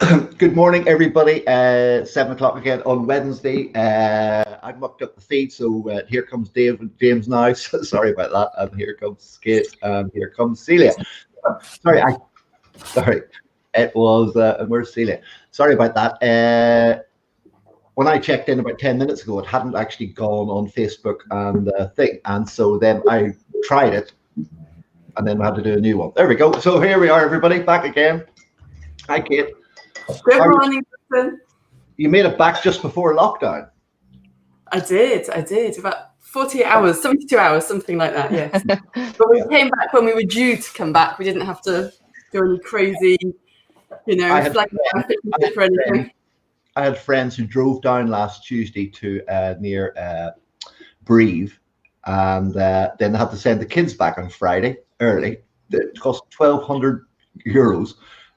Good morning, everybody. 7 o'clock again on Wednesday. I mucked up the feed, so here comes James now. Sorry about that. And here comes Kate, and here comes Celia. Sorry, it was. Where's Celia? Sorry about that. When I checked in about 10 minutes ago, it hadn't actually gone on Facebook and so then I tried it, and then I had to do a new one. There we go. So here we are, everybody, back again. Hi, Kate. Good morning, Ethan. You made it back just before lockdown. I did. About 48 hours, 72 hours, something like that, yes. But we came back when we were due to come back. We didn't have to do any crazy, I had friends who drove down last Tuesday to near Breve, and then they had to send the kids back on Friday early. It cost €1,200.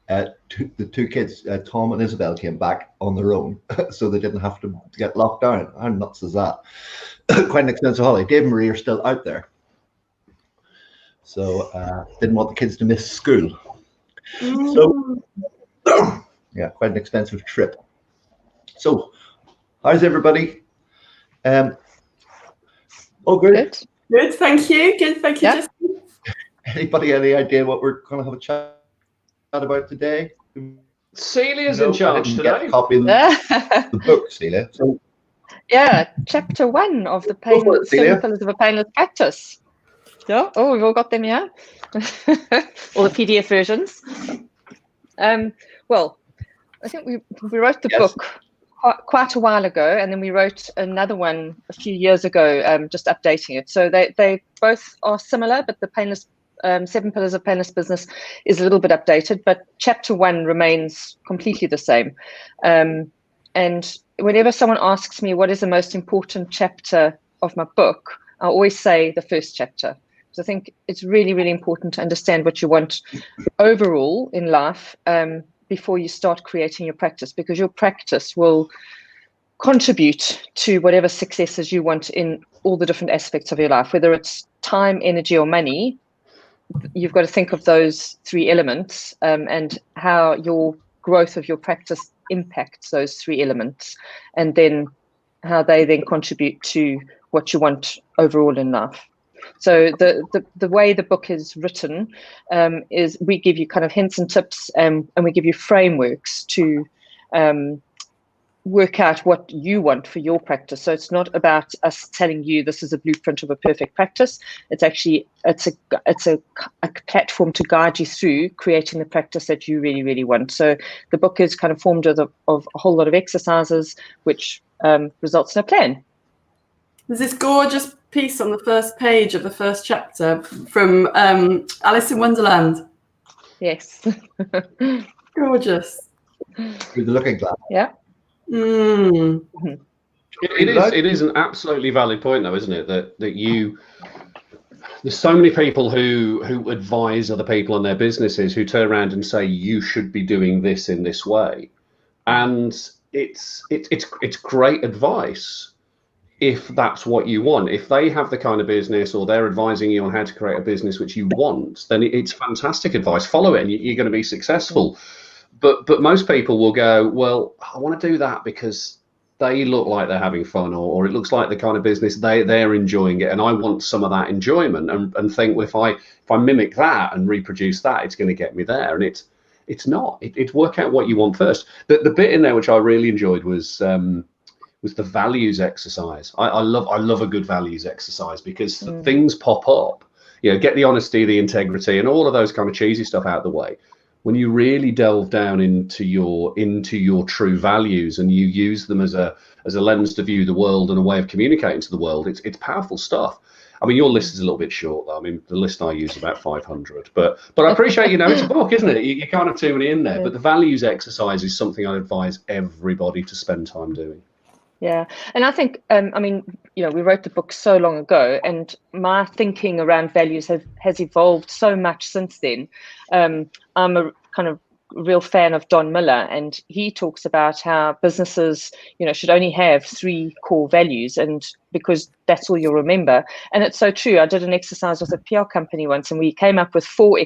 The two kids, Tom and Isabel, came back on their own, so they didn't have to get locked down. How nuts is that? Quite an expensive holiday. Dave and Marie are still out there, so didn't want the kids to miss school. So, yeah, quite an expensive trip. So, how's everybody? Oh, good. Good, thank you. Good, thank you. Yeah. Anybody any idea what we're going to have a chat about today? Celia's in charge today. Copy the book, Celia. So, yeah, chapter 1 of the painless 7 pillars of a painless practice. Yeah. Oh, we've all got them, yeah. All the PDF versions. Well, I think we wrote the book quite a while ago, and then we wrote another one a few years ago, just updating it. So they both are similar, but the painless 7 pillars of painless business is a little bit updated, but chapter 1 remains completely the same. And whenever someone asks me what is the most important chapter of my book, I always say the first chapter, because I think it's really, really important to understand what you want overall in life before you start creating your practice, because your practice will contribute to whatever successes you want in all the different aspects of your life, whether it's time, energy, or money. You've got to think of those 3 elements and how your growth of your practice impacts those 3 elements, and then how they then contribute to what you want overall in life. So the way the book is written is we give you kind of hints and tips, and we give you frameworks to work out what you want for your practice. So it's not about us telling you this is a blueprint of a perfect practice. It's actually it's a platform to guide you through creating the practice that you really, really want. So the book is kind of formed of a whole lot of exercises, which results in a plan. There's this gorgeous piece on the first page of the first chapter from Alice in Wonderland. Yes. Gorgeous. Through the looking glass. Yeah. It is an absolutely valid point, though, isn't it? That there's so many people who advise other people on their businesses who turn around and say you should be doing this in this way, and it's great advice if that's what you want. If they have the kind of business, or they're advising you on how to create a business which you want, then it's fantastic advice. Follow it, and you're going to be successful. But most people will go, well, I want to do that because they look like they're having fun, or it looks like the kind of business they're enjoying it, and I want some of that enjoyment, and think, well, if I mimic that and reproduce that, it's going to get me there. And it's not. It's work out what you want first. The bit in there which I really enjoyed was the values exercise. I love a good values exercise, because things pop up. Get the honesty, the integrity, and all of those kind of cheesy stuff out of the way. When you really delve down into your true values, and you use them as a lens to view the world and a way of communicating to the world, it's powerful stuff. I mean, your list is a little bit short, though. I mean, the list I use is about 500, but I appreciate, it's a book, isn't it? You can't have too many in there. But the values exercise is something I advise everybody to spend time doing. Yeah, and I think, we wrote the book so long ago, and my thinking around values has evolved so much since then. I'm a kind of real fan of Don Miller, and he talks about how businesses, should only have 3 core values, and because that's all you'll remember. And it's so true. I did an exercise with a PR company once, and we came up with 4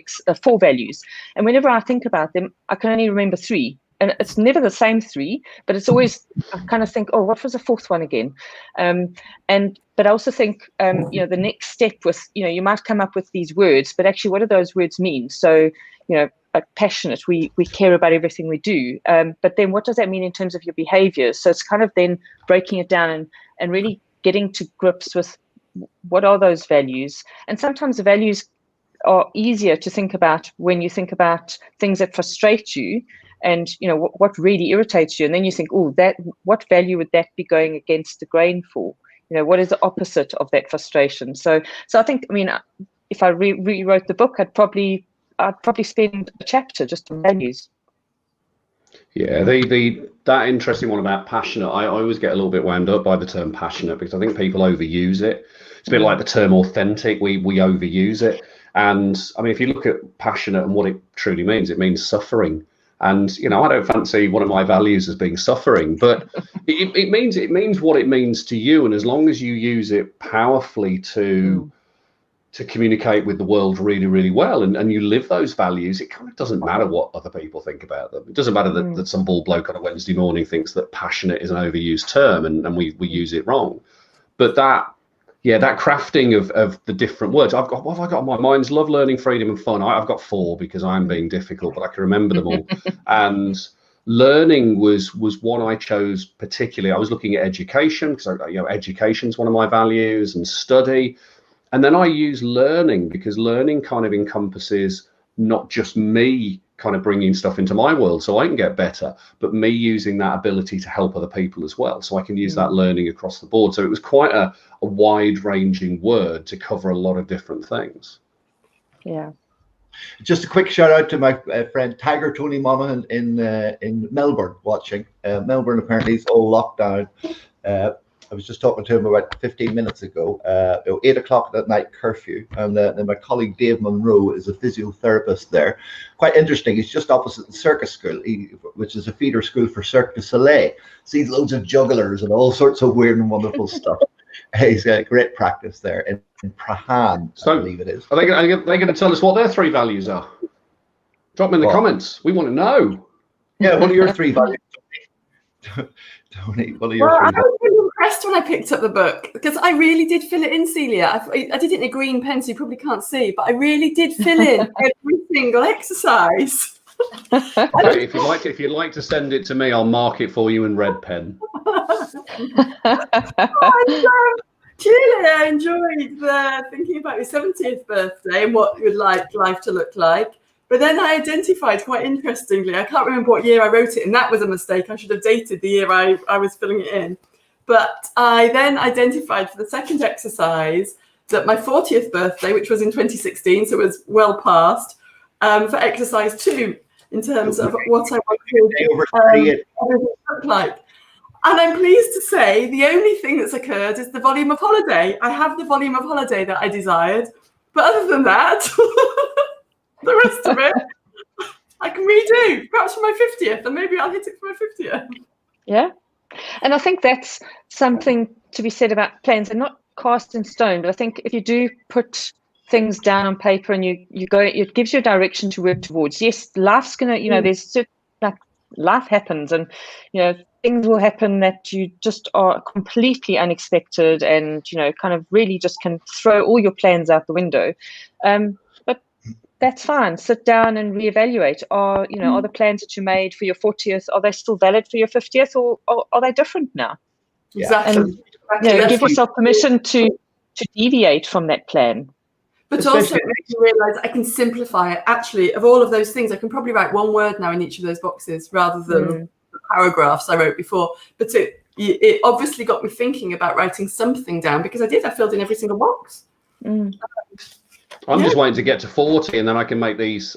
values. And whenever I think about them, I can only remember 3. and it's never the same 3, but it's always, I kind of think, oh, what was the 4th one again? But I also think, you know, the next step with, you know, you might come up with these words, but actually what do those words mean? So, you know, like passionate, we care about everything we do. But then what does that mean in terms of your behaviors? So it's kind of then breaking it down and really getting to grips with what are those values. And sometimes the values are easier to think about when you think about things that frustrate you and, you know, what really irritates you. And then you think, oh, what value would that be going against the grain for? You know, what is the opposite of that frustration? So I think, I mean, if I rewrote the book, I'd probably spend a chapter just on values. Yeah, that interesting one about passionate, I always get a little bit wound up by the term passionate because I think people overuse it. It's a bit like the term authentic, we overuse it. And I mean, if you look at passionate and what it truly means, it means suffering. And, you know, I don't fancy one of my values as being suffering, but it means what it means to you. And as long as you use it powerfully to communicate with the world really, really well, and you live those values, it kind of doesn't matter what other people think about them. It doesn't matter that some bald bloke on a Wednesday morning thinks that passionate is an overused term and we use it wrong. But that crafting of the different words, what have I got on my mind? Love, learning, freedom and fun. I've got 4 because I'm being difficult, but I can remember them all. And learning was one I chose particularly. I was looking at education because, you know, education is one of my values, and study. And then I use learning because learning kind of encompasses not just me kind of bringing stuff into my world so I can get better, but me using that ability to help other people as well. So I can use that learning across the board. So it was quite a wide ranging word to cover a lot of different things. Yeah. Just a quick shout out to my friend Tiger Tony Monaghan in Melbourne watching. Melbourne apparently is all locked down. I was just talking to him about 15 minutes ago, 8 o'clock at night curfew. And then my colleague Dave Monroe is a physiotherapist there. Quite interesting. He's just opposite the circus school, which is a feeder school for Cirque du Soleil. Sees loads of jugglers and all sorts of weird and wonderful stuff. He's got great practice there in Prahan, I believe it is. Are they going to tell us what their 3 values are? Drop them in the comments. We want to know. Yeah, what are your 3 values? Tony, what are your 3 values? I was really impressed when I picked up the book because I really did fill it in, Celia. I did it in a green pen, so you probably can't see, but I really did fill in every single exercise. Okay, if you'd like to send it to me, I'll mark it for you in red pen. Clearly, I enjoyed thinking about your 70th birthday and what you would like life to look like. But then I identified quite interestingly, I can't remember what year I wrote it, and that was a mistake. I should have dated the year I was filling it in. But I then identified for the second exercise that my 40th birthday, which was in 2016, so it was well past, for exercise 2, in terms of what I wanted to look like. And I'm pleased to say the only thing that's occurred is the volume of holiday. I have the volume of holiday that I desired. But other than that, the rest of it, I can redo, perhaps for my 50th, and maybe I'll hit it for my 50th. Yeah. And I think that's something to be said about plans. They're not cast in stone, but I think if you do put things down on paper and you go, it gives you a direction to work towards. Yes, life's going to, you know, there's certain, like, life happens and, you know, things will happen that you just are completely unexpected and, you know, kind of really just can throw all your plans out the window. But that's fine. Sit down and reevaluate. Are the plans that you made for your 40th, are they still valid for your 50th or are they different now? Exactly. And, you know, give yourself permission to deviate from that plan. But also make you realise I can simplify it. Actually, of all of those things, I can probably write one word now in each of those boxes rather than the paragraphs I wrote before. But it obviously got me thinking about writing something down because I filled in every single box. I'm just waiting to get to 40 and then I can make these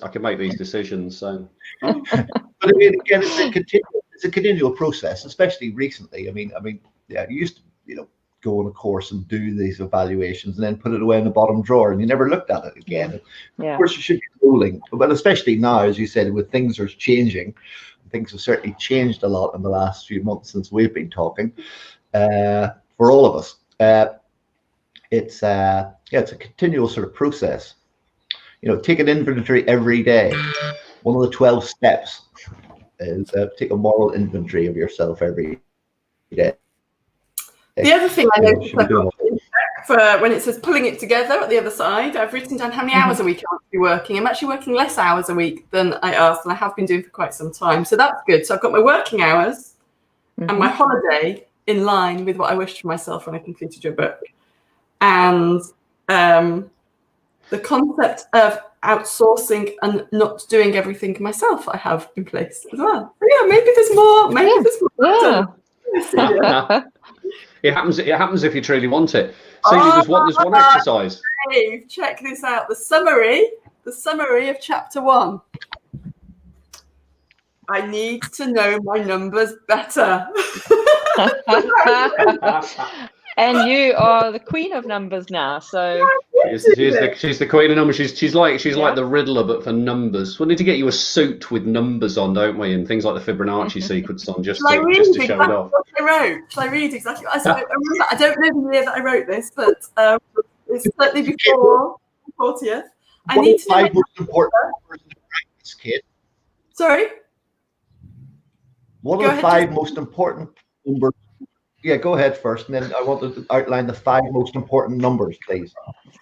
decisions. So, but I mean, again, it's a continual process, especially recently. I mean, yeah, you used to, you know, go on a course and do these evaluations and then put it away in the bottom drawer and you never looked at it again. Yeah. Of course, you should be rolling, but especially now, as you said, with things are changing. Things have certainly changed a lot in the last few months since we've been talking. For all of us, it's a continual sort of process. You know, take an inventory every day. One of the 12 steps is take a moral inventory of yourself every day. The other thing I noticed for when it says pulling it together at the other side, I've written down how many hours a week I want to be working. I'm actually working less hours a week than I asked, and I have been doing for quite some time. So that's good. So I've got my working hours and my holiday in line with what I wished for myself when I completed your book. And the concept of outsourcing and not doing everything myself I have in place as well. So yeah, maybe there's more. Maybe there's more. Yeah. It happens if you truly want it. Celia, there's one exercise. Dave, check this out. The summary of chapter 1. I need to know my numbers better. And you are the queen of numbers now. So she's the queen of numbers. She's like the Riddler, but for numbers. We need to get you a suit with numbers on, don't we? And things like the Fibonacci sequence on, just to show it off. What I wrote. Shall I read exactly what I said? I don't know the year that I wrote this, but it's certainly before the 40th. I need to know my most important numbers in practice, kid. Sorry? What are the 5 most important numbers? Yeah, go ahead first, and then I want to outline the 5 most important numbers, please.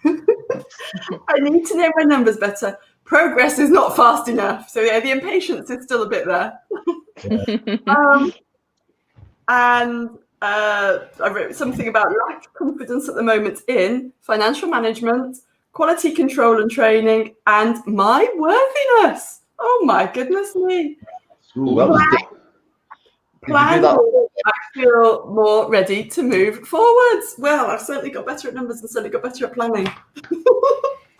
I need to know my numbers better. Progress is not fast enough. So yeah, the impatience is still a bit there. And I wrote something about lack of confidence at the moment in financial management, quality control and training, and my worthiness. Oh my goodness me. Ooh, well, Plan. I feel more ready to move forwards. Well, I've certainly got better at numbers and certainly got better at planning.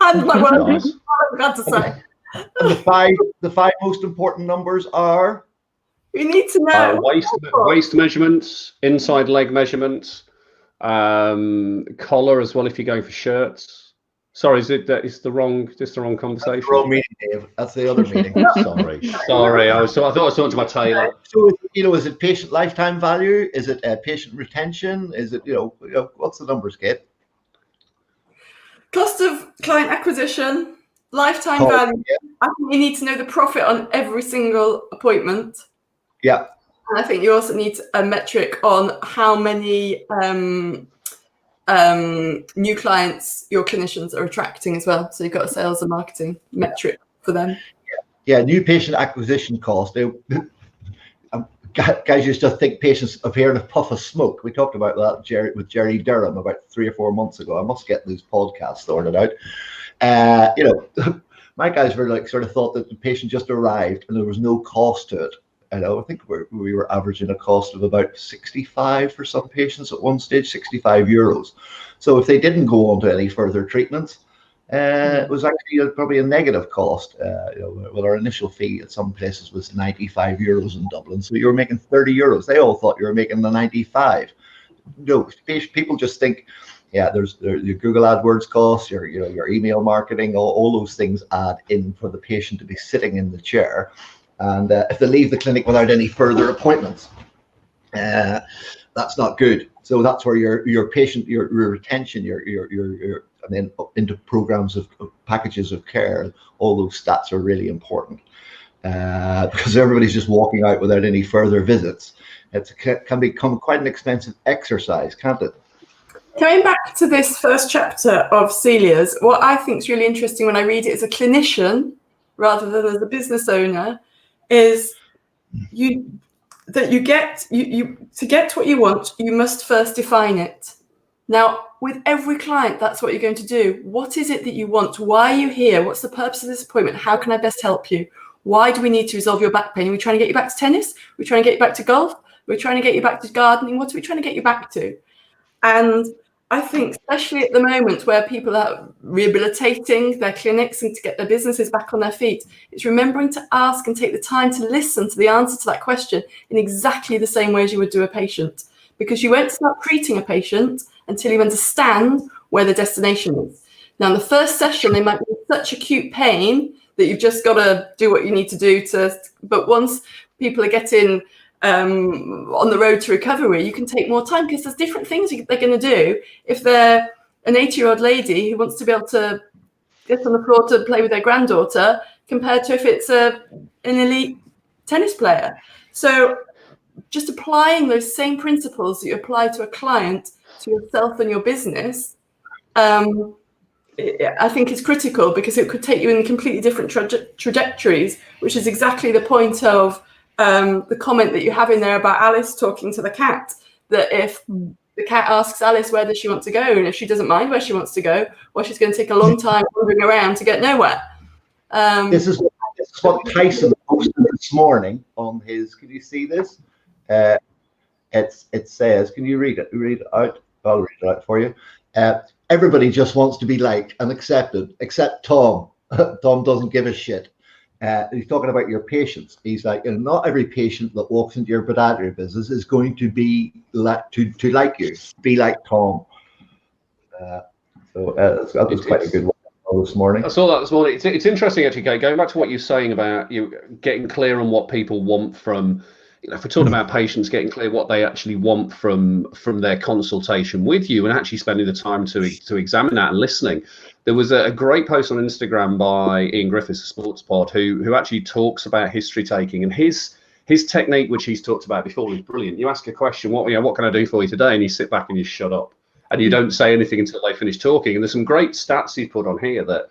And my work, Nice. I'm glad to say. And the five most important numbers are? We need to know. Waist measurements, inside leg measurements, collar as well if you're going for shirts. Sorry, is the wrong conversation? That's the wrong meeting, Dave. That's the other meeting. Sorry. I thought I was talking to my tailor. So, is it patient lifetime value? Is it patient retention? Is it, what's the numbers, Kate? Cost of client acquisition, lifetime value. Yeah. I think you need to know the profit on every single appointment. Yeah. And I think you also need a metric on how many new clients your clinicians are attracting as well. So you've got a sales and marketing metric for them. Yeah, new patient acquisition cost. Guys used to think patients appear in a puff of smoke. We talked about that with Jerry Durham about 3 or 4 months ago. I must get these podcasts sorted out. My guys were sort of thought that the patient just arrived and there was no cost to it. I think we were averaging a cost of about 65 for some patients at one stage, 65 euros. So if they didn't go on to any further treatments, it was actually probably a negative cost. Well, our initial fee at some places was 95 euros in Dublin. So you were making 30 euros. They all thought you were making the 95. No, people just think, there's your Google AdWords costs, your email marketing, all those things add in for the patient to be sitting in the chair. And if they leave the clinic without any further appointments, that's not good. So that's where your patient, your retention, your and then into programs of packages of care, all those stats are really important because everybody's just walking out without any further visits. It can become quite an expensive exercise, can't it? Coming back to this first chapter of Celia's, what I think is really interesting when I read it as a clinician rather than as a business owner is to get what you want, you must first define it. Now, with every client, that's what you're going to do. What is it that you want? Why are you here? What's the purpose of this appointment? How can I best help you? Why do we need to resolve your back pain? Are we trying to get you back to tennis? Are we trying to get you back to golf? Are we trying to get you back to gardening? What are we trying to get you back to? And I think especially at the moment where people are rehabilitating their clinics and to get their businesses back on their feet, it's remembering to ask and take the time to listen to the answer to that question in exactly the same way as you would do a patient. Because you won't start treating a patient until you understand where the destination is. Now, in the first session, they might be in such acute pain that you've just got to do what you need to do but once people are getting on the road to recovery, you can take more time because there's different things they're going to do. If they're an 80-year-old lady who wants to be able to get on the floor to play with their granddaughter compared to if it's an elite tennis player. So just applying those same principles that you apply to a client, to yourself and your business, I think is critical, because it could take you in completely different trajectories, which is exactly the point of the comment that you have in there about Alice talking to the cat, that if the cat asks Alice where does she want to go, and if she doesn't mind where she wants to go, well, she's going to take a long time wandering around to get nowhere. This is what Tyson posted this morning on his, can you see this? It says, can you read it? Read it out. I'll read it out for you. Everybody just wants to be liked and accepted, except Tom. Tom doesn't give a shit. He's talking about your patients. He's like, not every patient that walks into your podiatry business is going to be like to like you. Be like Tom. That was quite a good one this morning. I saw that this morning. It's interesting, actually, Kate, going back to what you're saying about you getting clear on what people want from. If we're talking about patients, getting clear what they actually want from their consultation with you, and actually spending the time to examine that and listening. There was a great post on Instagram by Ian Griffiths, a sports pod, who actually talks about history taking, and his technique, which he's talked about before, is brilliant. You ask a question, what can I do for you today? And you sit back and you shut up, and you don't say anything until they finish talking. And there's some great stats he's put on here that,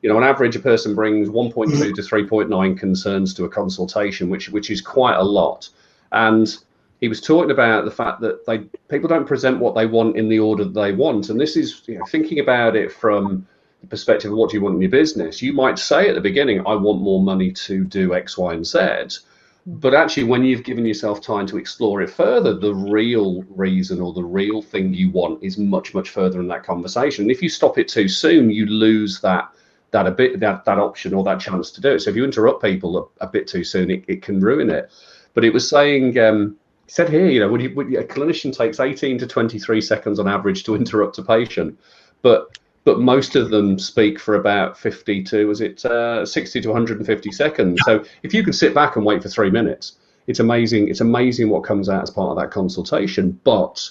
on average, a person brings 1.2 to 3.9 concerns to a consultation, which is quite a lot. And he was talking about the fact that people don't present what they want in the order that they want. And this is, thinking about it from the perspective of what do you want in your business. You might say at the beginning, I want more money to do X, Y, and Z. But actually, when you've given yourself time to explore it further, the real reason or the real thing you want is much, much further in that conversation. And if you stop it too soon, you lose that option or that chance to do it. So if you interrupt people a bit too soon, it can ruin it. But it was saying, he said here, a clinician takes 18 to 23 seconds on average to interrupt a patient, but most of them speak for about 60 to 150 seconds. So if you can sit back and wait for 3 minutes, it's amazing. It's amazing what comes out as part of that consultation. But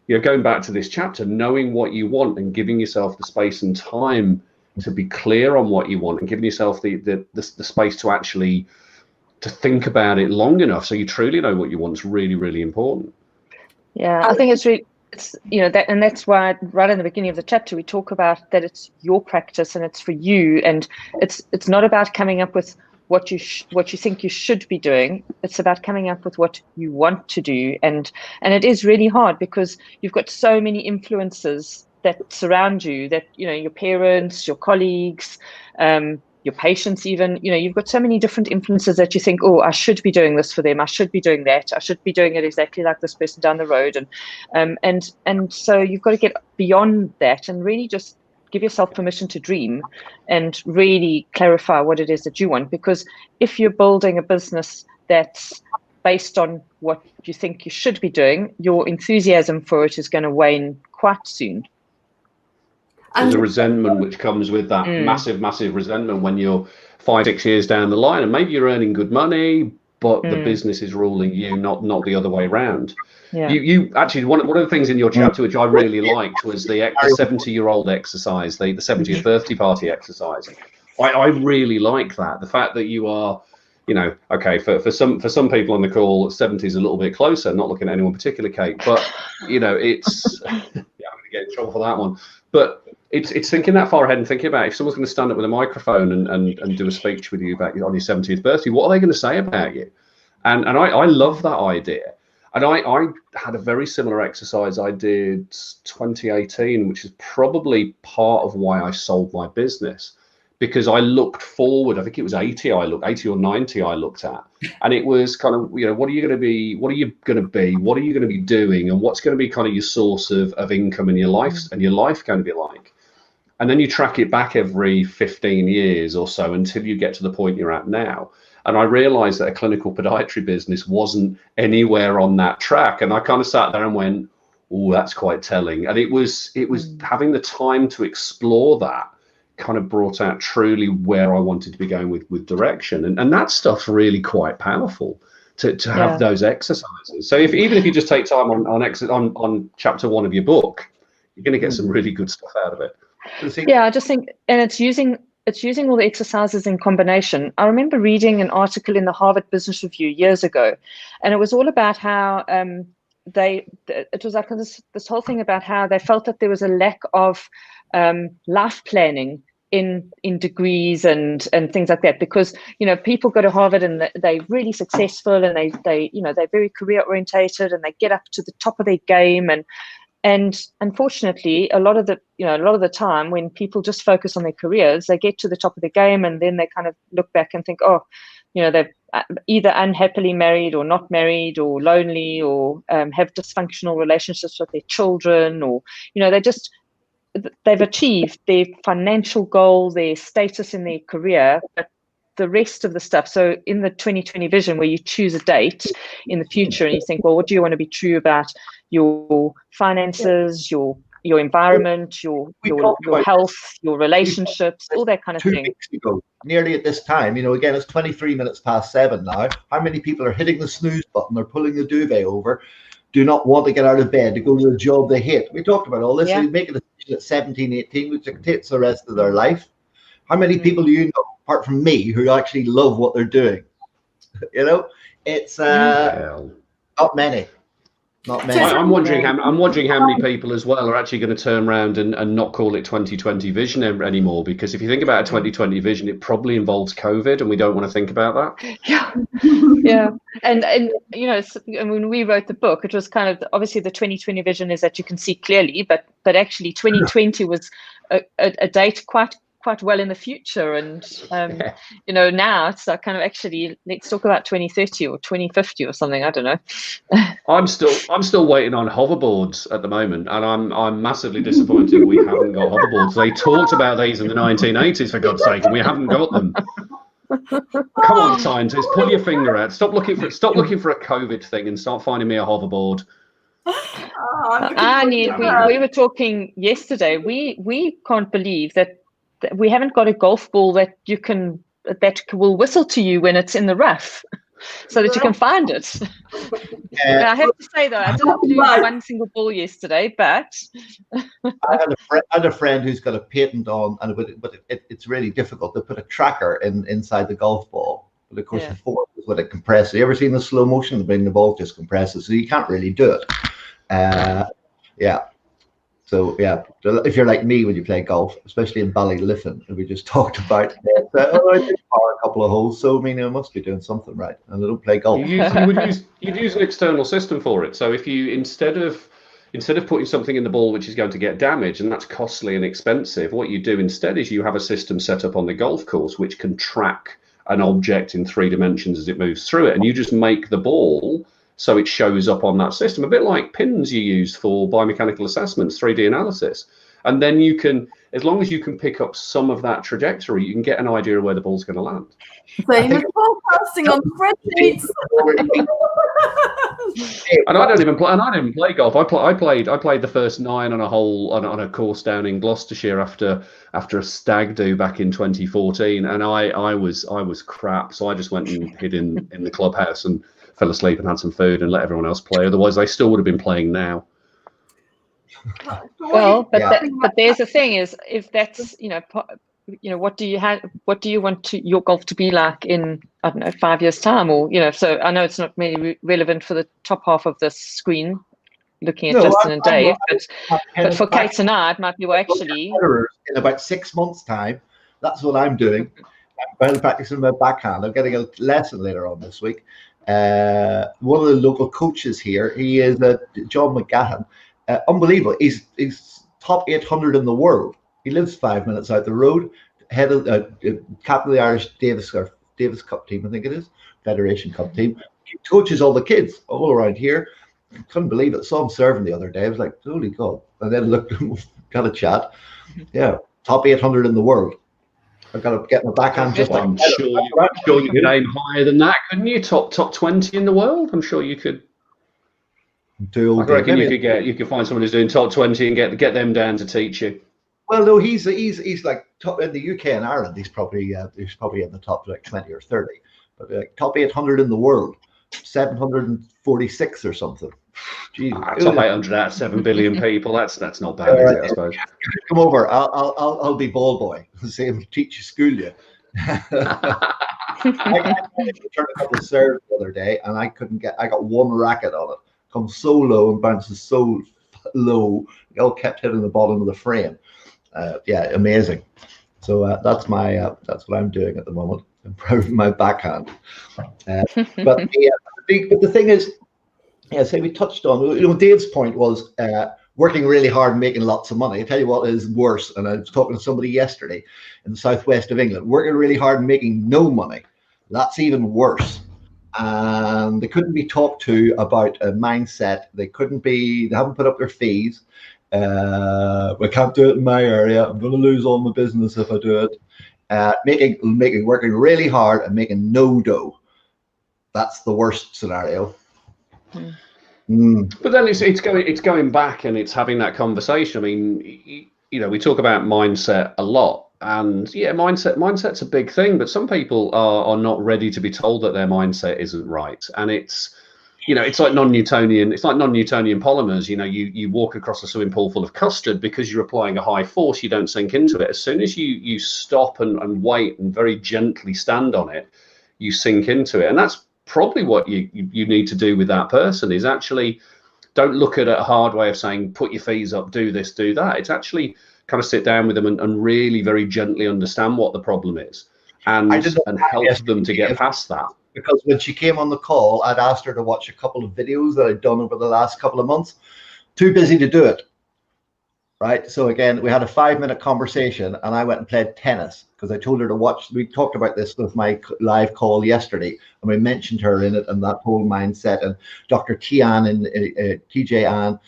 going back to this chapter, knowing what you want and giving yourself the space and time to be clear on what you want, and giving yourself the space to actually to think about it long enough so you truly know what you want is really, really important. Yeah, I think it's and that's why right in the beginning of the chapter we talk about that it's your practice and it's for you, and it's not about coming up with what you think you should be doing. It's about coming up with what you want to do, and it is really hard because you've got so many influences that surround you, that your parents, your colleagues, your patients, even, you've got so many different influences that you think, oh, I should be doing this for them, I should be doing that, I should be doing it exactly like this person down the road, and so you've got to get beyond that and really just give yourself permission to dream and really clarify what it is that you want. Because if you're building a business that's based on what you think you should be doing, your enthusiasm for it is going to wane quite soon. There's a resentment which comes with that massive resentment when you're 5-6 years down the line, and maybe you're earning good money, but the business is ruling you, not the other way around. Yeah. You actually, one of the things in your chapter which I really liked was the 70-year-old exercise, the 70th birthday party exercise. I really like that. The fact that you are, okay, for some people on the call, 70 is a little bit closer. Not looking at any one particular cake, but it's yeah, I'm going to get in trouble for that one. But it's thinking that far ahead and thinking about if someone's going to stand up with a microphone and do a speech with you about on your 70th birthday, what are they going to say about you? And I love that idea. And I had a very similar exercise I did 2018, which is probably part of why I sold my business, because I looked forward. I think it was 80 or 90 I looked at, and it was kind of, what are you going to be? What are you going to be? What are you going to be doing? And what's going to be kind of your source of income in your life and your life going to be like? And then you track it back every 15 years or so until you get to the point you're at now. And I realized that a clinical podiatry business wasn't anywhere on that track. And I kind of sat there and went, oh, that's quite telling. And it was having the time to explore that kind of brought out truly where I wanted to be going with direction. And that stuff's really quite powerful to have those exercises. So even if you just take time on chapter 1 of your book, you're going to get some really good stuff out of it. Yeah, I just think, and it's using it's using all the exercises in combination. I remember reading an article in the Harvard Business Review years ago, and it was all about how it was like this whole thing about how they felt that there was a lack of life planning in degrees and things like that, because people go to Harvard and they're really successful, and they're very career orientated, and they get up to the top of their game, and unfortunately a lot of the time when people just focus on their careers, they get to the top of the game and then they kind of look back and think, they're either unhappily married or not married or lonely or have dysfunctional relationships with their children, or they've achieved their financial goal, their status in their career, but the rest of the stuff. So in the 2020 vision, where you choose a date in the future and you think, well, what do you want to be true about? Your finances, your environment, your health, your relationships, all that kind of thing. 2 weeks ago, nearly at this time, again, it's 23 minutes past 7 now. How many people are hitting the snooze button or pulling the duvet over, do not want to get out of bed to go to a job they hate? We talked about all this. Yeah. They make a decision at 17, 18, which dictates the rest of their life. How many people do you know, apart from me, who actually love what they're doing? It's not many. Not many. I'm wondering how many people as well are actually going to turn around and not call it 2020 vision anymore, because if you think about a 2020 vision, it probably involves COVID, and we don't want to think about that. Yeah. And when we wrote the book, it was kind of, obviously the 2020 vision is that you can see clearly, but actually 2020 was a date quite well in the future, and now it's kind of, actually, let's talk about 2030 or 2050 or something. I don't know. I'm still waiting on hoverboards at the moment, and I'm massively disappointed we haven't got hoverboards. They talked about these in the 1980s, for God's sake, and we haven't got them. Come on, scientists, pull your finger out. Stop looking for a COVID thing and start finding me a hoverboard. We were talking yesterday. We can't believe that we haven't got a golf ball that will whistle to you when it's in the rough, so that you can find it. I have to say, though, I didn't lose one single ball yesterday, but I had a friend who's got a patent on, but it's really difficult to put a tracker inside the golf ball. But of course, the force is what it compresses. You ever seen the slow motion? The ball just compresses, so you can't really do it. So if you're like me when you play golf, especially in Ballyliffin, and we just talked about, I did par a couple of holes, so I must be doing something right, and I don't play golf. You'd use an external system for it. So if you instead of putting something in the ball which is going to get damaged, and that's costly and expensive, what you do instead is you have a system set up on the golf course which can track an object in 3 dimensions as it moves through it, and you just make the ball so it shows up on that system, a bit like pins you use for biomechanical assessments, 3D analysis. And then you can, as long as you can pick up some of that trajectory, you can get an idea of where the ball's going to land. Famous forecasting on spreadsheets. And I didn't play golf. I played the first 9 on a hole on a course down in Gloucestershire after a stag do back in 2014, and I was crap. So I just went and hid in the clubhouse and fell asleep and had some food and let everyone else play. Otherwise, they still would have been playing now. Well, but there's the thing is, if that's what do you want your golf to be like in, I don't know, 5 years time, or so I know it's not really relevant for the top half of this screen looking at Justin and Dave, but for Kate and I, it might be actually in about 6 months' time. That's what I'm doing. I'm practicing my backhand. I'm getting a lesson later on this week. One of the local coaches here, he is John McGahan. Unbelievable. He's top 800 in the world. He lives 5 minutes out the road. Head of captain of the Irish Davis Cup team, I think it is, Federation Cup team. He coaches all the kids all around here. Couldn't believe it. Saw him serving the other day. I was like, holy God. And then looked, got a chat. Yeah, top 800 in the world. I've got to get my backhand just I'm sure you could aim higher than that, couldn't you? Top 20 in the world? I'm sure you could. I reckon you could find someone who's doing top 20 and get them down to teach you. Well, no, he's like top in the UK and Ireland. He's probably in the top like 20 or 30, but top 800 in the world, 746 or something. Top 800 out of 7 billion people. That's not bad, is it, I suppose. Come over. I'll be ball boy. Same teach you, school you. I returned a couple of serves the other day, and I got one racket on it. Comes so low and bounces so low. It all kept hitting the bottom of the frame. Yeah, amazing. So that's what I'm doing at the moment. Improving my backhand. But the thing is, say we touched on. Dave's point was working really hard and making lots of money. I tell you what is worse. And I was talking to somebody yesterday in the southwest of England, working really hard and making no money. That's even worse. And they couldn't be talked to about a mindset. They haven't put up their fees. I can't do it in my area. I'm going to lose all my business if I do it. Working really hard and making no dough. That's the worst scenario. But then it's going back and it's having that conversation. I mean, we talk about mindset a lot, and yeah, mindset's a big thing. But some people are not ready to be told that their mindset isn't right, and it's like non-Newtonian. It's like non-Newtonian polymers. You walk across a swimming pool full of custard because you're applying a high force. You don't sink into it. As soon as you stop and wait and very gently stand on it, you sink into it, and that's probably what you need to do with that person. Is actually don't look at a hard way of saying put your fees up, do this, do that. It's actually kind of sit down with them and really very gently understand what the problem is and help them to get past that. Because when she came on the call, I'd asked her to watch a couple of videos that I'd done over the last couple of months. Too busy to do it. Right. So again, we had a 5-minute conversation and I went and played tennis because I told her to watch. We talked about this with my live call yesterday and we mentioned her in it and that whole mindset. And Dr. Tian and TJ Ann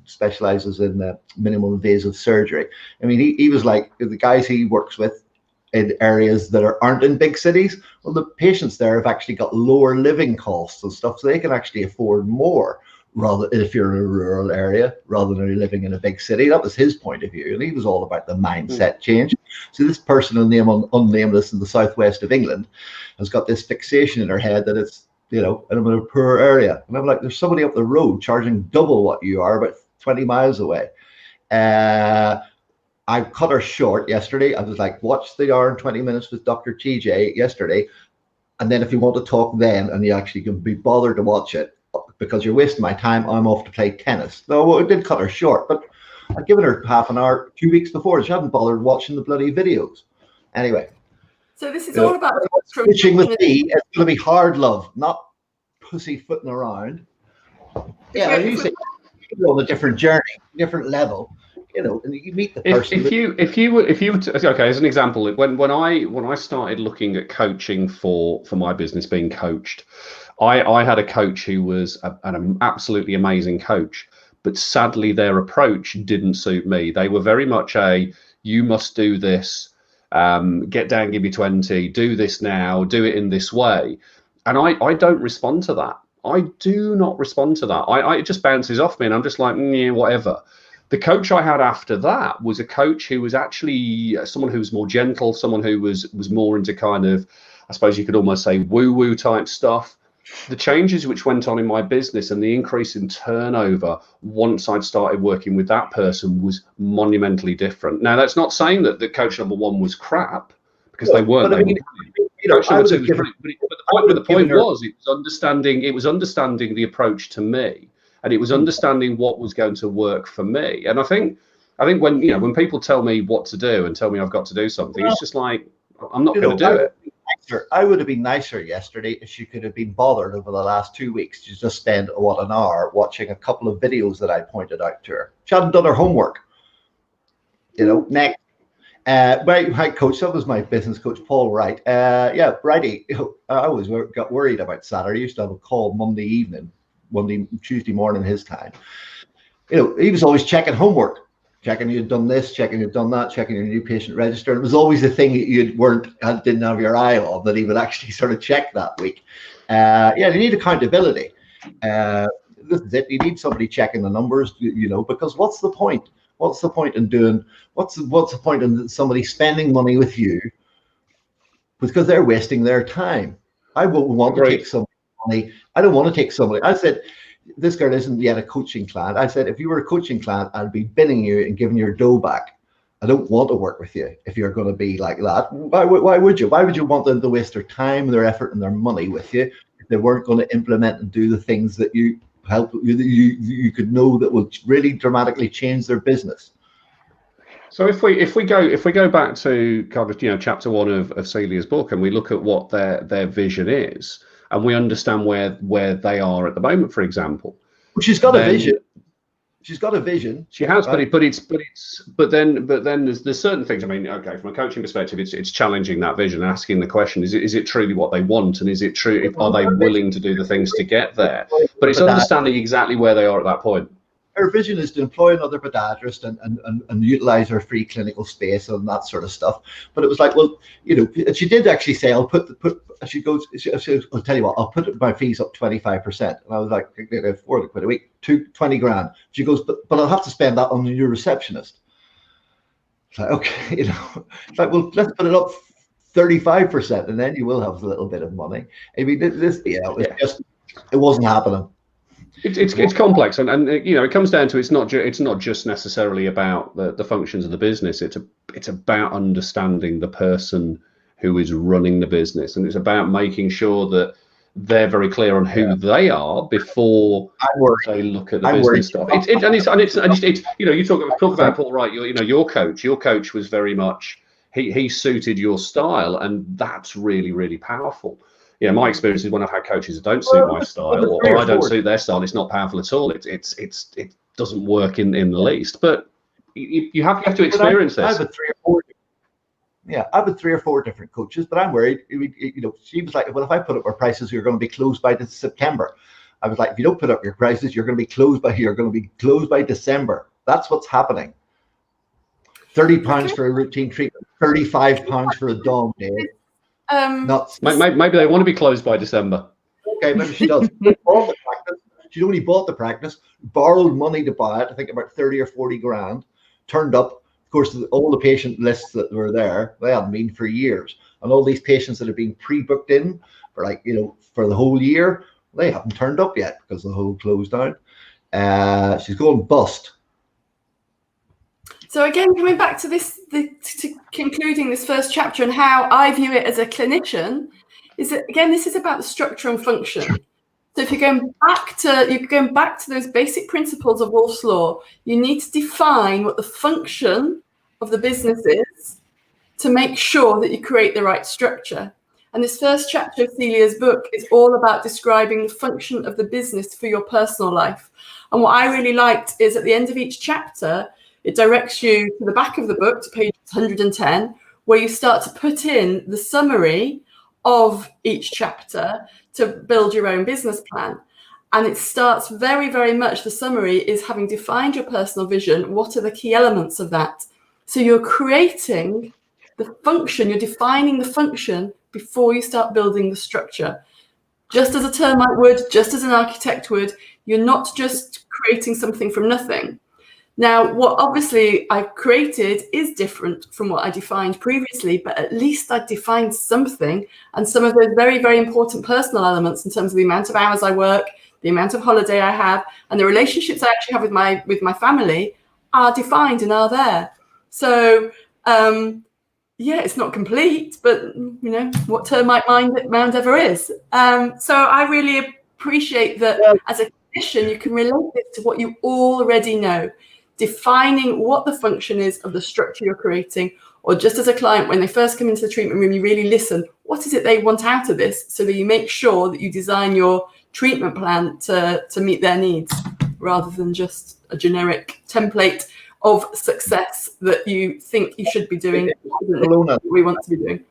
specializes in minimal invasive surgery. I mean, he was like the guys he works with in areas that aren't in big cities. Well, the patients there have actually got lower living costs and stuff, so they can actually afford more. Rather, if you're in a rural area, rather than living in a big city. That was his point of view, and he was all about the mindset change. So this person unnameless in the southwest of England has got this fixation in her head that it's, I'm in a poor area. And I'm like, there's somebody up the road charging double what you are, about 20 miles away. I cut her short yesterday. I was like, watch the hour and 20 minutes with Dr. TJ yesterday. And then if you want to talk then, and you actually can be bothered to watch it, because you're wasting my time, I'm off to play tennis. No, I did cut her short, but I'd given her half an hour 2 weeks before. She hadn't bothered watching the bloody videos. Anyway. So this is all about switching with me. It's going to be hard love, not pussyfooting around. Yeah, you say you're on a different journey, different level. And you meet the person. If you were to, okay, as an example, when I started looking at coaching for my business, being coached, I had a coach who was an absolutely amazing coach, but sadly their approach didn't suit me. They were very much you must do this, get down, give me 20, do this now, do it in this way. And I don't respond to that. I do not respond to that. It just bounces off me and I'm just like, yeah, whatever. The coach I had after that was a coach who was actually someone who was more gentle, someone who was more into kind of, I suppose you could almost say woo-woo type stuff. The changes which went on in my business and the increase in turnover once I'd started working with that person was monumentally different. Now, that's not saying that the coach number one was crap, because they weren't. But the point was it was understanding the approach to me, and it was understanding what was going to work for me. And I think when people tell me what to do and tell me I've got to do something, it's just like, I'm not going to do it. I would have been nicer yesterday if she could have been bothered over the last 2 weeks to just spend an hour watching a couple of videos that I pointed out to her. She hadn't done her homework. Next. My coach, that was my business coach, Paul Wright. Righty. I always got worried about Saturday. I used to have a call Tuesday morning his time. He was always checking homework. Checking you'd done this, checking you'd done that, checking your new patient register. It was always the thing that you didn't have your eye on that he would actually sort of check that week. You need accountability. This is it. You need somebody checking the numbers, because what's the point? What's the point in somebody spending money with you because they're wasting their time? I won't want to take somebody's money. I don't want to take somebody. I said, this girl isn't yet a coaching client. I said, if you were a coaching client, I'd be binning you and giving your dough back. I don't want to work with you if you're going to be like that. Why would you? Why would you want them to waste their time, their effort, and their money with you if they weren't going to implement and do the things that you could know that will really dramatically change their business? So if we go back to kind of chapter 1 of Celia's book, and we look at what their vision is, and we understand where they are at the moment, for example. Well, she's got a vision. She's got a vision. She has, right? but then there's certain things. I mean, okay, from a coaching perspective, it's challenging that vision, asking the question: is it truly what they want, and is it true? Are they willing to do the things to get there? But it's understanding exactly where they are at that point. Her vision is to employ another podiatrist and utilize her free clinical space and that sort of stuff. But it was like, well, she did actually say, I'll she goes, I'll tell you what, I'll put my fees up 25%. And I was like, £400 a week, 20 grand. She goes, but I'll have to spend that on your receptionist. It's like, okay, it's like, well, let's put it up 35%, and then you will have a little bit of money. I mean, it wasn't happening. It's complex, and it comes down to it's not just necessarily about the functions of the business. It's about understanding the person who is running the business, and it's about making sure that they're very clear on who they are before they look at the business stuff. You talk about Paul Wright. Your coach was very much he suited your style, and that's really, really powerful. My experience is when I've had coaches that don't suit my style, or I don't suit their style, it's not powerful at all. It doesn't work in the least. But you have to experience this. I've had 3 or 4 different coaches, but I'm worried. She was like, well, if I put up our prices, you're going to be closed by September. I was like, if you don't put up your prices, you're going to be closed by December. That's what's happening. £30 for a routine treatment, £35 for a DOM, Dave. Maybe they want to be closed by December. Okay, maybe she does. She only bought the practice, borrowed money to buy it. I think about 30 or 40 grand. Turned up. Of course, all the patient lists that were there, they hadn't been for years, and all these patients that have been pre-booked in for for the whole year, they haven't turned up yet because the whole closed down. She's going bust. So again, coming back to this, to concluding this first chapter and how I view it as a clinician, is that again, this is about the structure and function. So if you're going back to those basic principles of Wolff's Law, you need to define what the function of the business is to make sure that you create the right structure. And this first chapter of Celia's book is all about describing the function of the business for your personal life. And what I really liked is at the end of each chapter, it directs you to the back of the book, to page 110, where you start to put in the summary of each chapter to build your own business plan. And it starts very, very much, the summary is having defined your personal vision. What are the key elements of that? So you're creating the function, you're defining the function before you start building the structure. Just as a termite would, just as an architect would, you're not just creating something from nothing. Now, what obviously I've created is different from what I defined previously, but at least I defined something, and some of those very, very important personal elements in terms of the amount of hours I work, the amount of holiday I have, and the relationships I actually have with my family are defined and are there. So, it's not complete, but what termite mound ever is. So I really appreciate that as a clinician, you can relate this to what you already know. Defining what the function is of the structure you're creating, or just as a client, when they first come into the treatment room, you really listen. What is it they want out of this, so that you make sure that you design your treatment plan to meet their needs, rather than just a generic template of success that you think you should be doing, what we want to be doing.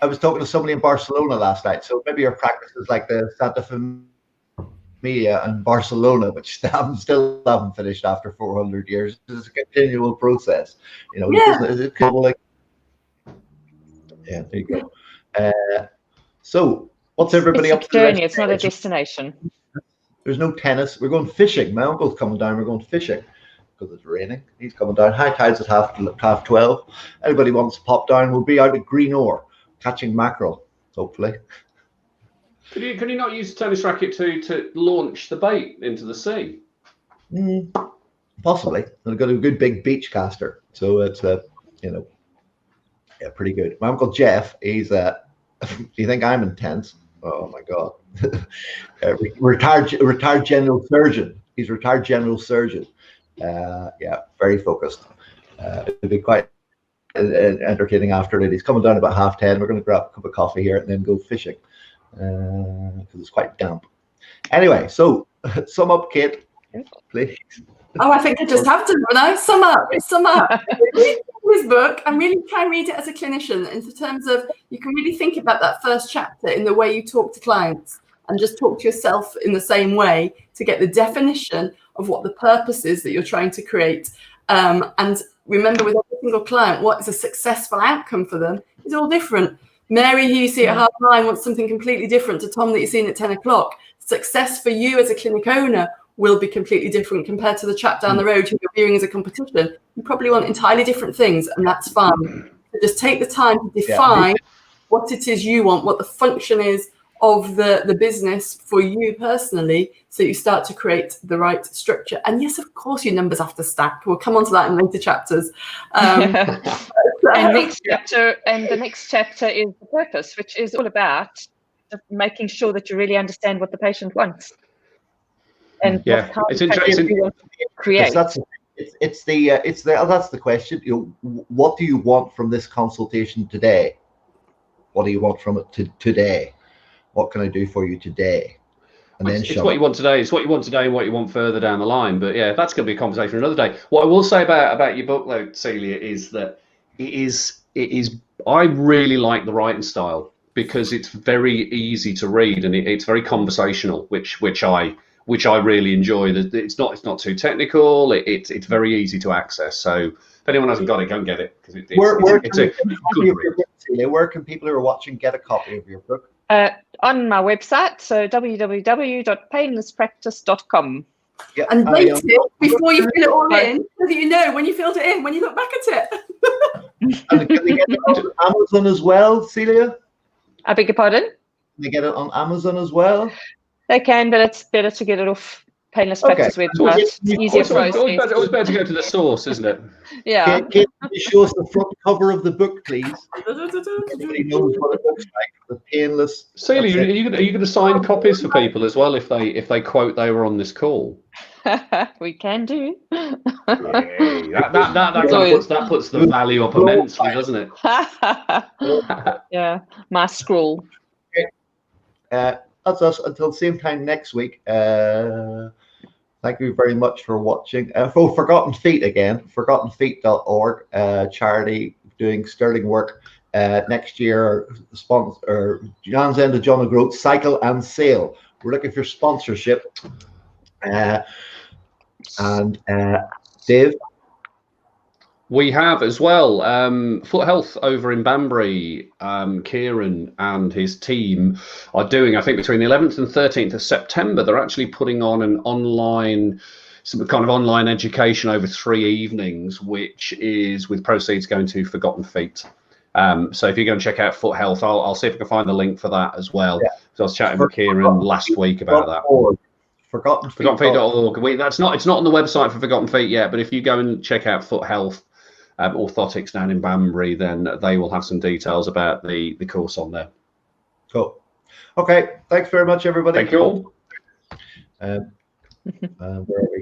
I was talking to somebody in Barcelona last night, so maybe your practice is like the Santa Familia and Barcelona, which still haven't finished after 400 years. It's a continual process, It's kind of like, there you go. So what's everybody up to? It's a journey, it's not a destination. There's no tennis. We're going fishing. My uncle's coming down. We're going fishing because it's raining. He's coming down. High tide's at half 12. Anybody wants to pop down, we'll be out at Green Ore catching mackerel, hopefully. Can you not use a tennis racket to launch the bait into the sea? Possibly. I've got a good big beach caster, so it's pretty good. My uncle Jeff, he's you think I'm intense? Oh my God. Retired general surgeon. He's retired general surgeon. Very focused. It'll be quite entertaining after it. He's coming down about 10:30. We're going to grab a cup of coffee here and then go fishing because it's quite damp. Anyway, so sum up, Kate, please. Oh, I think I just have to, when I sum up. Read this book and really try and read it as a clinician in terms of, you can really think about that first chapter in the way you talk to clients and just talk to yourself in the same way to get the definition of what the purpose is that you're trying to create. And remember, with every single client, what is a successful outcome for them is all different. Mary, who you see at 9:30, wants something completely different to Tom that you're seeing at 10 o'clock. Success for you as a clinic owner will be completely different compared to the chap down the road who you're viewing as a competition. You probably want entirely different things, and that's fine. So just take the time to define what it is you want, what the function is of the business for you personally, so you start to create the right structure. And yes, of course, your numbers have to stack. We'll come on to that in later chapters. And the next chapter is the purpose, which is all about making sure that you really understand what the patient wants. And it's interesting. You want to create. That's the question. What do you want from this consultation today? What do you want from it today? What can I do for you today? And then it's what you want today. It's what you want today and what you want further down the line. But yeah, that's going to be a conversation another day. What I will say about your book, though, Celia, is that it is. I really like the writing style because it's very easy to read and it's very conversational, which I really enjoy. It's not too technical. It's very easy to access. So if anyone hasn't got it, go and get it because it's a good read. Where can people who are watching get a copy of your book? On my website, so www.painlesspractice.com. Yeah, and rate it before you fill it all in, so that you know when you filled it in, when you look back at it. And can they get it on Amazon as well, Celia? I beg your pardon? Can they get it on Amazon as well? They can, but it's better to get it off Painless Practice website. It's easier process. Always better to go to the source, isn't it? Yeah. Can you show us the front cover of the book, please? Everybody knows what it looks like. The painless. Celia, are you going to sign copies for people as well if they quote they were on this call? We can do. That puts the value up immensely, doesn't it? Yeah, my scroll. That's us until the same time next week. Thank you very much for watching. For Forgotten Feet again, forgottenfeet.org, charity doing sterling work. Next year, sponsor John's End of John O'Groats Cycle and Sail. We're looking for sponsorship. And Dave? We have as well Foot Health over in Banbury. Kieran and his team are doing, I think, between the 11th and 13th of September, they're actually putting on some kind of online education over 3 evenings, which is with proceeds going to Forgotten Feet. So if you go and check out Foot Health, I'll see if I can find the link for that as well. Yeah. So I was chatting with Kieran last week about that. ForgottenFeet.org. It's not on the website for Forgotten Feet yet, but if you go and check out Foot Health Orthotics down in Banbury, then they will have some details about the course on there. Cool. Okay. Thanks very much, everybody. Thank you all. Where are we?